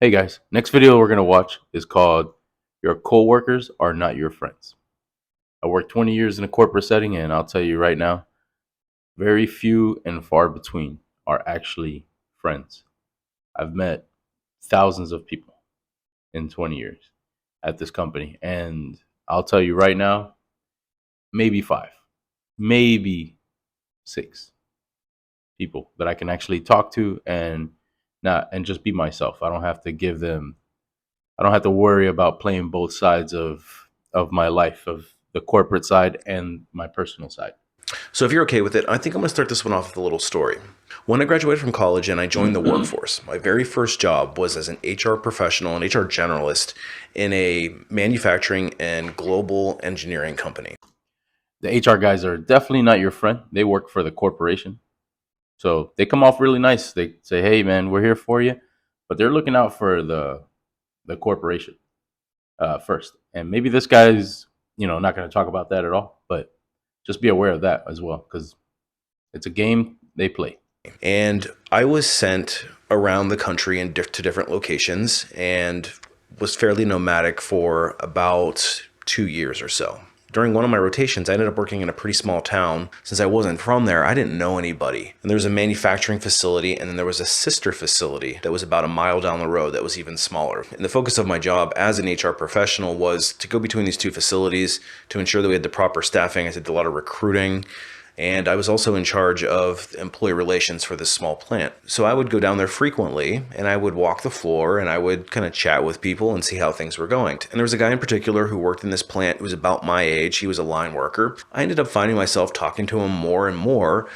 Hey guys, next video we're going to watch is called Your Coworkers Are Not Your Friends. I worked 20 years in a corporate setting, and I'll tell you right now, very few and far between are actually friends. I've met thousands of people in 20 years at this company, and I'll tell you right now, maybe five, maybe six people that I can actually talk to and just be myself. I don't have to worry about playing both sides of my life, of the corporate side and my personal side. So if you're okay with it, I think I'm going to start this one off with a little story. When I graduated from college and I joined the workforce, my very first job was as an HR professional, an HR generalist in a manufacturing and global engineering company. The HR guys are definitely not your friend. They work for the corporation. So they come off really nice. They say, "Hey man, we're here for you." But they're looking out for the corporation first. And maybe this guy's, not going to talk about that at all, but just be aware of that as well cuz it's a game they play. And I was sent around the country and to different locations and was fairly nomadic for about 2 years or so. During one of my rotations, I ended up working in a pretty small town. Since I wasn't from there, I didn't know anybody. And there was a manufacturing facility, and then there was a sister facility that was about a mile down the road that was even smaller. And the focus of my job as an HR professional was to go between these two facilities to ensure that we had the proper staffing. I did a lot of recruiting. And I was also in charge of employee relations for this small plant. So I would go down there frequently and I would walk the floor and I would kind of chat with people and see how things were going. And there was a guy in particular who worked in this plant who was about my age. He was a line worker. I ended up finding myself talking to him more and more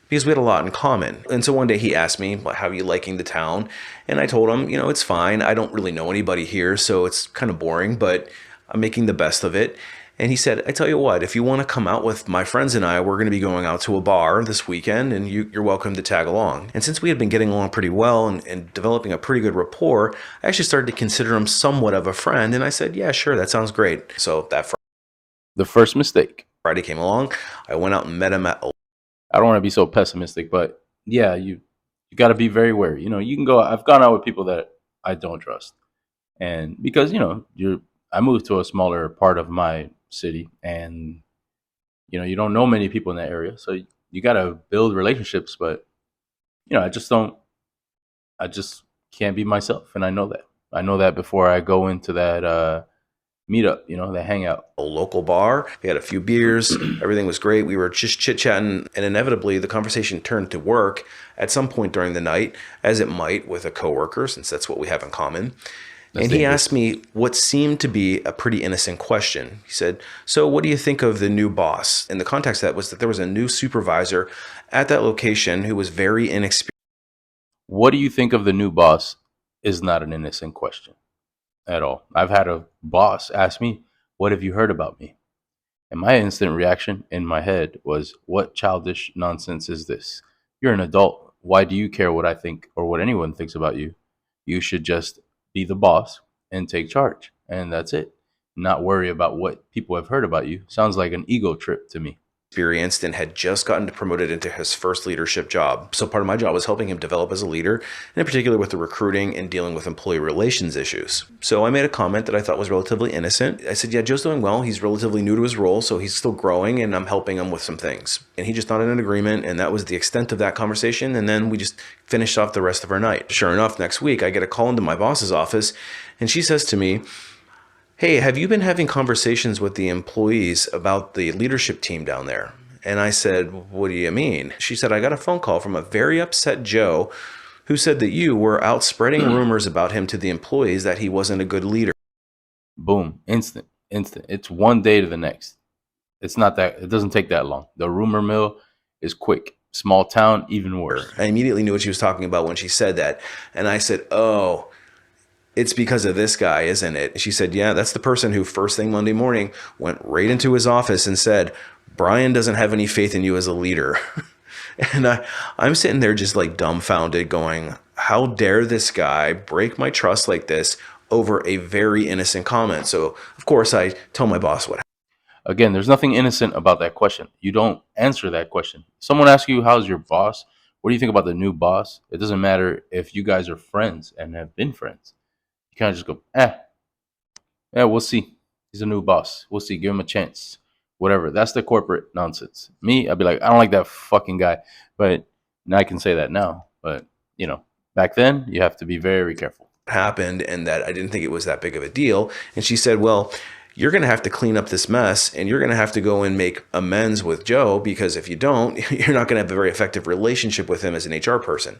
because we had a lot in common. And so one day he asked me, "How are you liking the town?" And I told him, it's fine. I don't really know anybody here, so it's kind of boring, but I'm making the best of it. And he said, "I tell you what, if you want to come out with my friends and I, we're going to be going out to a bar this weekend and you're welcome to tag along." And since we had been getting along pretty well and developing a pretty good rapport, I actually started to consider him somewhat of a friend. And I said, "Yeah, sure, that sounds great." So that The first mistake. Friday came along. I went out and met him at I don't want to be so pessimistic, but yeah, you got to be very wary. You can go. I've gone out with people that I don't trust, and because I moved to a smaller part of my city, and you don't know many people in that area, so you got to build relationships. But I just don't. I just can't be myself, and I know that. I know that before I go into that meetup, that hangout. a local bar. We had a few beers. Everything was great. We were just chit-chatting, and inevitably the conversation turned to work at some point during the night, as it might with a coworker, since that's what we have in common. That's And he dangerous. asked me what seemed to be a pretty innocent question. He said, "So what do you think of the new boss?" And the context of that was that there was a new supervisor at that location who was very inexperienced. What do you think of the new boss? Is not an innocent question at all. I've had a boss ask me, "What have you heard about me?" And my instant reaction in my head was, "What childish nonsense is this? You're an adult. Why do you care what I think or what anyone thinks about you? You should just be the boss and take charge. And that's it. Not worry about what people have heard about you." Sounds like an ego trip to me. And had just gotten promoted into his first leadership job. So part of my job was helping him develop as a leader, and in particular with the recruiting and dealing with employee relations issues. So I made a comment that I thought was relatively innocent. I said, "Yeah, Joe's doing well. He's relatively new to his role, so he's still growing, and I'm helping him with some things." And he just nodded in agreement, and that was the extent of that conversation. And then we just finished off the rest of our night. Sure enough, next week I get a call into my boss's office, and she says to me, "Hey, have you been having conversations with the employees about the leadership team down there?" And I said, "What do you mean?" She said, "I got a phone call from a very upset Joe who said that you were out spreading rumors about him to the employees that he wasn't a good leader." Boom. Instant. Instant. It's one day to the next. It doesn't take that long. The rumor mill is quick. Small town, even worse. I immediately knew what she was talking about when she said that. And I said, "Oh, it's because of this guy, isn't it?" She said, "Yeah, that's the person who first thing Monday morning went right into his office and said, 'Brian doesn't have any faith in you as a leader.'" And I'm sitting there just like dumbfounded going, how dare this guy break my trust like this over a very innocent comment? So, of course, I tell my boss what. Again, there's nothing innocent about that question. You don't answer that question. Someone asks you, "How's your boss? What do you think about the new boss?" It doesn't matter if you guys are friends and have been friends. can't just go, yeah, we'll see. He's a new boss. We'll see. Give him a chance. Whatever. That's the corporate nonsense. Me, I'd be like, I don't like that fucking guy. But now I can say that now. But, back then, you have to be very careful. happened and that I didn't think it was that big of a deal. And she said, well, you're going to have to clean up this mess and you're going to have to go and make amends with Joe, because if you don't, you're not going to have a very effective relationship with him as an HR person.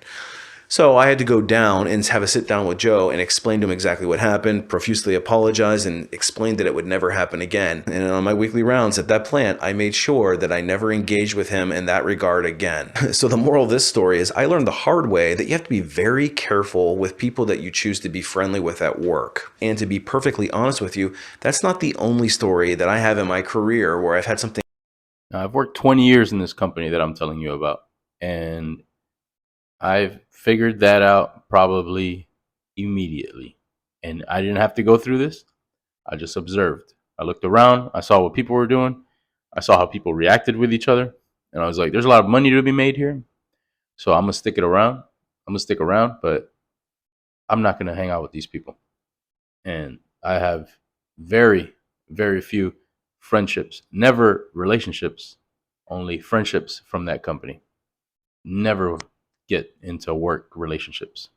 So I had to go down and have a sit down with Joe and explain to him exactly what happened, profusely apologize, and explain that it would never happen again. And on my weekly rounds at that plant, I made sure that I never engaged with him in that regard again. So the moral of this story is I learned the hard way that you have to be very careful with people that you choose to be friendly with at work. And to be perfectly honest with you, that's not the only story that I have in my career where I've had something. Now, I've worked 20 years in this company that I'm telling you about. And I've figured that out probably immediately. And I didn't have to go through this. I just observed. I looked around. I saw what people were doing. I saw how people reacted with each other. And I was like, there's a lot of money to be made here. So I'm going to stick it around. I'm going to stick around, but I'm not going to hang out with these people. And I have very, very few friendships, never relationships, only friendships from that company. Never get into work relationships.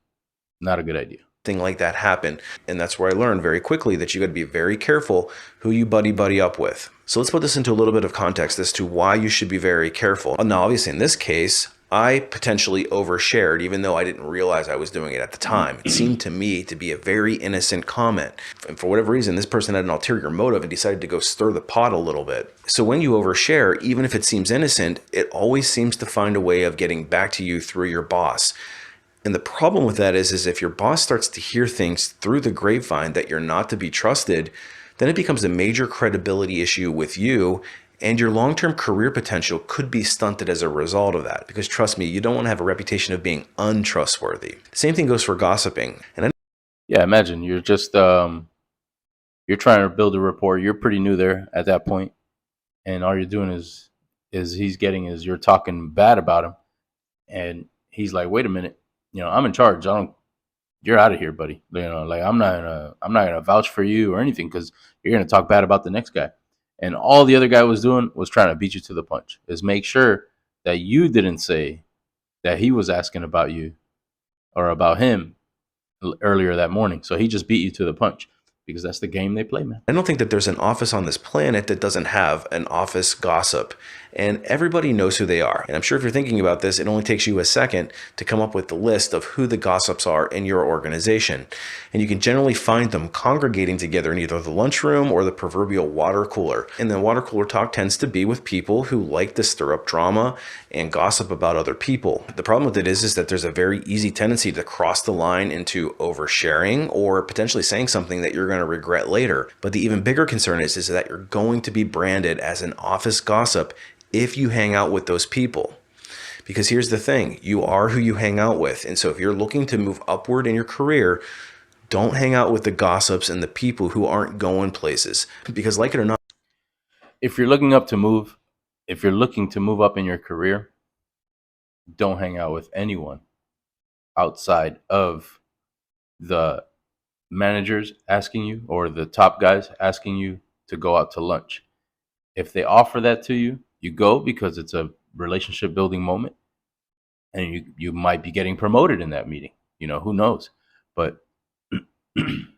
Not a good idea. Thing like that happen. And that's where I learned very quickly that you got to be very careful who you buddy up with. So let's put this into a little bit of context as to why you should be very careful. Now, obviously in this case, I potentially overshared, even though I didn't realize I was doing it at the time. It seemed to me to be a very innocent comment. And for whatever reason, this person had an ulterior motive and decided to go stir the pot a little bit. So when you overshare, even if it seems innocent, it always seems to find a way of getting back to you through your boss. And the problem with that is if your boss starts to hear things through the grapevine that you're not to be trusted, then it becomes a major credibility issue with you, and your long-term career potential could be stunted as a result of that. Because trust me, you don't want to have a reputation of being untrustworthy. Same thing goes for gossiping. Yeah, imagine you're just you're trying to build a rapport. You're pretty new there at that point, and all you're doing is you're talking bad about him, and he's like, wait a minute, I'm in charge. You're out of here, buddy. Like I'm not gonna vouch for you or anything because you're gonna talk bad about the next guy. And all the other guy was doing was trying to beat you to the punch. Is make sure that you didn't say that he was asking about you or about him earlier that morning. So he just beat you to the punch because that's the game they play, man. I don't think that there's an office on this planet that doesn't have an office gossip, and everybody knows who they are. And I'm sure if you're thinking about this, it only takes you a second to come up with the list of who the gossips are in your organization. And you can generally find them congregating together in either the lunchroom or the proverbial water cooler. And the water cooler talk tends to be with people who like to stir up drama and gossip about other people. The problem with it is that there's a very easy tendency to cross the line into oversharing or potentially saying something that you're going to regret later. But the even bigger concern is that you're going to be branded as an office gossip if you hang out with those people. Because here's the thing, you are who you hang out with. And so if you're looking to move upward in your career, don't hang out with the gossips and the people who aren't going places. Because like it or not, If you're looking up to move, if you're looking to move up in your career, don't hang out with anyone outside of the managers asking you or the top guys asking you to go out to lunch. If they offer that to you, you go because it's a relationship building moment and you might be getting promoted in that meeting. Who knows? But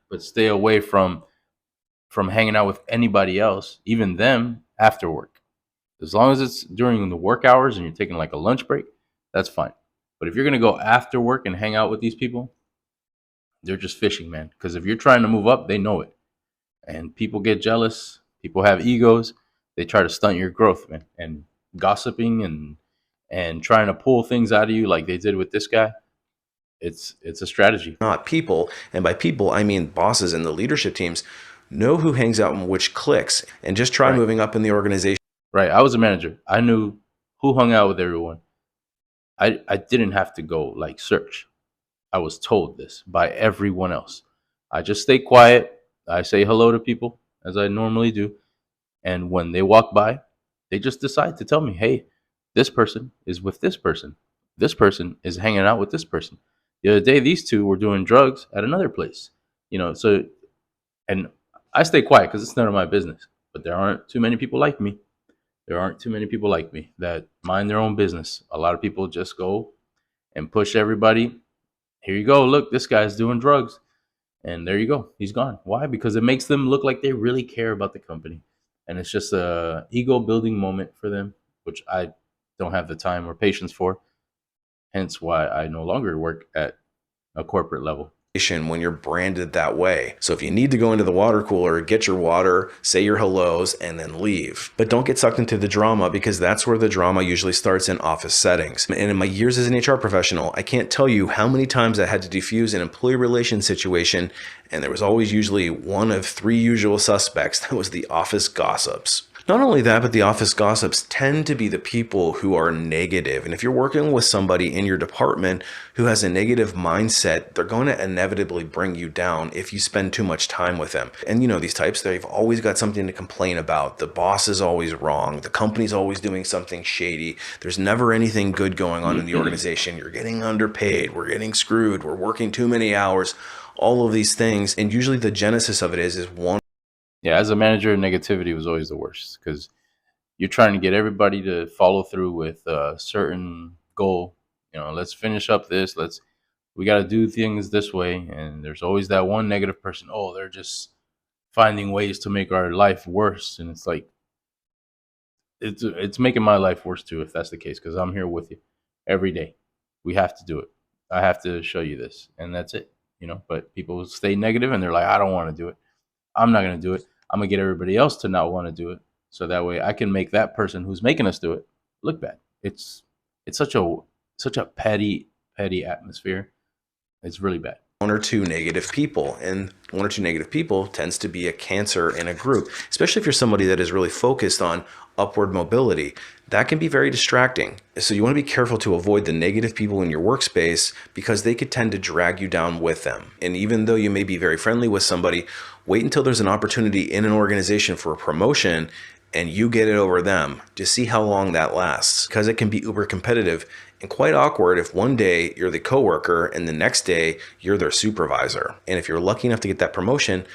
but stay away from hanging out with anybody else, even them after work. As long as it's during the work hours and you're taking like a lunch break, that's fine. But if you're going to go after work and hang out with these people, they're just fishing, man. Because if you're trying to move up, they know it. And people get jealous. People have egos. They try to stunt your growth, man. And gossiping and trying to pull things out of you like they did with this guy, it's a strategy. not people, and by people, I mean bosses and the leadership teams, know who hangs out in which cliques and just try Right. moving up in the organization. Right. I was a manager. I knew who hung out with everyone. I didn't have to go like search. I was told this by everyone else. I just stay quiet. I say hello to people as I normally do. And when they walk by, they just decide to tell me, hey, this person is with this person. This person is hanging out with this person. The other day, these two were doing drugs at another place. So, and I stay quiet because it's none of my business. But there aren't too many people like me. There aren't too many people like me that mind their own business. A lot of people just go and push everybody. Here you go. Look, this guy's doing drugs. And there you go. He's gone. Why? Because it makes them look like they really care about the company. And it's just a ego building moment for them, which I don't have the time or patience for. Hence why I no longer work at a corporate level. When you're branded that way. So if you need to go into the water cooler, get your water, say your hellos, and then leave. But don't get sucked into the drama, because that's where the drama usually starts, in office settings. And in my years as an HR professional, I can't tell you how many times I had to defuse an employee relations situation, and there was always usually one of three usual suspects. That was the office gossips. Not only that, but the office gossips tend to be the people who are negative. And if you're working with somebody in your department who has a negative mindset, they're going to inevitably bring you down if you spend too much time with them. And you know, these types, they've always got something to complain about. The boss is always wrong. The company's always doing something shady. There's never anything good going on in the organization. You're getting underpaid. We're getting screwed. We're working too many hours. All of these things. And usually the genesis of it is one. Yeah, as a manager, negativity was always the worst because you're trying to get everybody to follow through with a certain goal. Let's finish up this. We got to do things this way. And there's always that one negative person. Oh, they're just finding ways to make our life worse. And it's like, it's making my life worse too, if that's the case, because I'm here with you every day. We have to do it. I have to show you this. And that's it. But people stay negative and they're like, I don't want to do it. I'm not going to do it. I'm going to get everybody else to not want to do it. So that way I can make that person who's making us do it look bad. It's such a petty atmosphere. It's really bad. One or two negative people, and one or two negative people tends to be a cancer in a group, especially if you're somebody that is really focused on upward mobility. That can be very distracting. So you want to be careful to avoid the negative people in your workspace, because they could tend to drag you down with them. And even though you may be very friendly with somebody, wait until there's an opportunity in an organization for a promotion and you get it over them, to see how long that lasts, because it can be uber competitive and quite awkward if one day you're the coworker and the next day you're their supervisor. And if you're lucky enough to get that promotion,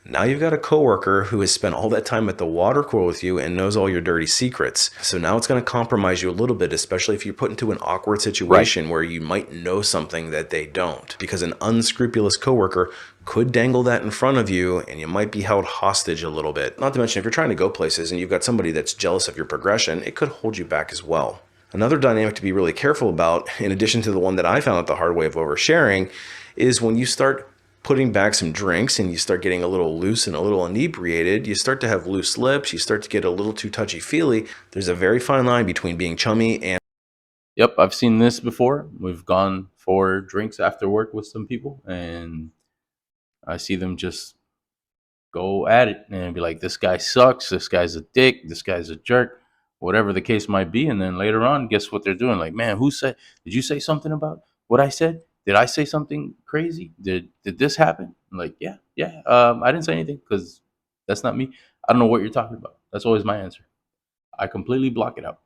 now you've got a coworker who has spent all that time at the water cooler with you and knows all your dirty secrets. So now it's going to compromise you a little bit, especially if you're put into an awkward situation, right, where you might know something that they don't, because an unscrupulous coworker could dangle that in front of you and you might be held hostage a little bit. Not to mention, if you're trying to go places and you've got somebody that's jealous of your progression, it could hold you back as well. Another dynamic to be really careful about, in addition to the one that I found out the hard way of oversharing, is when you start putting back some drinks and you start getting a little loose and a little inebriated, you start to have loose lips, you start to get a little too touchy-feely. There's a very fine line between being chummy and... Yep, I've seen this before. We've gone for drinks after work with some people, and I see them just go at it and be like, this guy sucks, this guy's a dick, this guy's a jerk, whatever the case might be. And then later on, guess what they're doing? Like, man, did you say something about what I said? Did I say something crazy? Did this happen? I'm like, yeah. I didn't say anything, because that's not me. I don't know what you're talking about. That's always my answer. I completely block it out,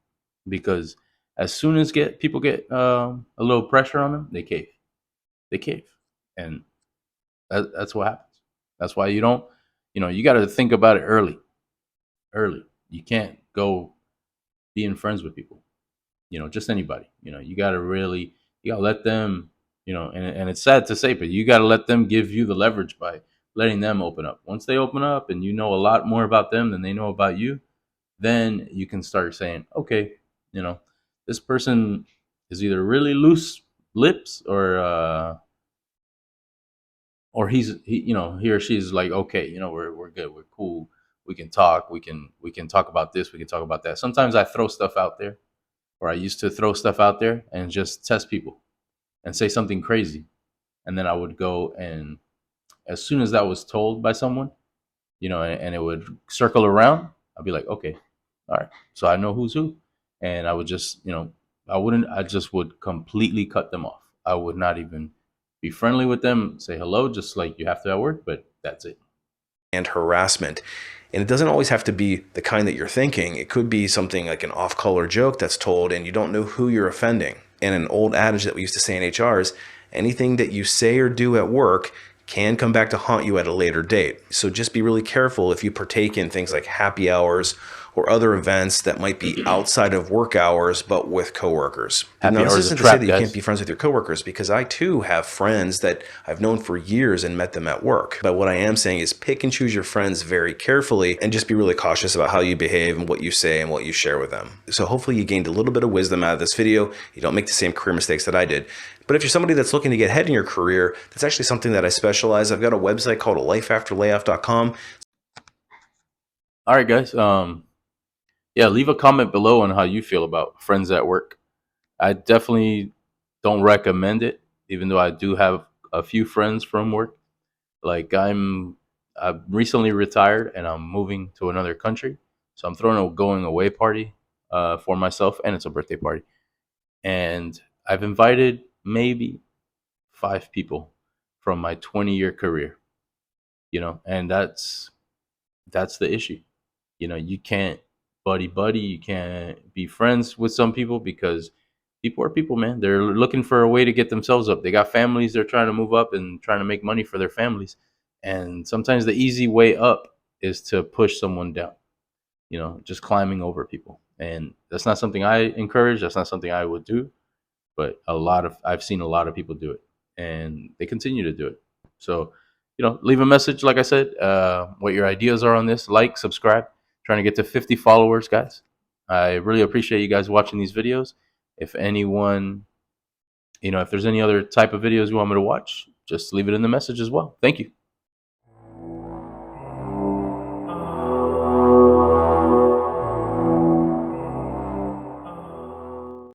because as soon as people get a little pressure on them, they cave. And that's what happens. That's why you don't, you got to think about it early. You can't go being friends with people, just anybody. You got to let them, and it's sad to say, but you got to let them give you the leverage by letting them open up. Once they open up and you know a lot more about them than they know about you, then you can start saying, okay, this person is either really loose lips, or he or she's like, okay, we're good, we're cool, we can talk, we can talk about this, we can talk about that. Sometimes I throw stuff out there, or I used to throw stuff out there and just test people and say something crazy, and then I would go, and as soon as that was told by someone, and it would circle around, I'd be like, okay, all right, so I know who's who. And I would just, I just would completely cut them off. I would not even be friendly with them, say hello, just like you have to at work, but that's it. And harassment. And it doesn't always have to be the kind that you're thinking. It could be something like an off-color joke that's told and you don't know who you're offending. And an old adage that we used to say in HR is, anything that you say or do at work can come back to haunt you at a later date. So just be really careful if you partake in things like happy hours or other events that might be outside of work hours but with coworkers. Happy Now, this hour is a isn't to say that trap, you can't guys. be friends with your coworkers, because I too have friends that I've known for years and met them at work. But what I am saying is pick and choose your friends very carefully and just be really cautious about how you behave and what you say and what you share with them. So hopefully you gained a little bit of wisdom out of this video. You don't make the same career mistakes that I did. But if you're somebody that's looking to get ahead in your career, that's actually something that I specialize. I've got a website called lifeafterlayoff.com. All right, guys. Yeah, leave a comment below on how you feel about friends at work. I definitely don't recommend it, even though I do have a few friends from work. Like I've recently retired and I'm moving to another country, so I'm throwing a going away party for myself, and it's a birthday party. And I've invited maybe 5 people from my 20-year career. And that's the issue. You can't buddy, you can't be friends with some people because people are people, man. They're looking for a way to get themselves up. They got families, they're trying to move up and trying to make money for their families. And sometimes the easy way up is to push someone down, just climbing over people. And that's not something I encourage. That's not something I would do. But I've seen a lot of people do it, and they continue to do it. So, leave a message, like I said, what your ideas are on this. Like, subscribe. Trying to get to 50 followers, guys. I really appreciate you guys watching these videos. If anyone, if there's any other type of videos you want me to watch, just leave it in the message as well. Thank you.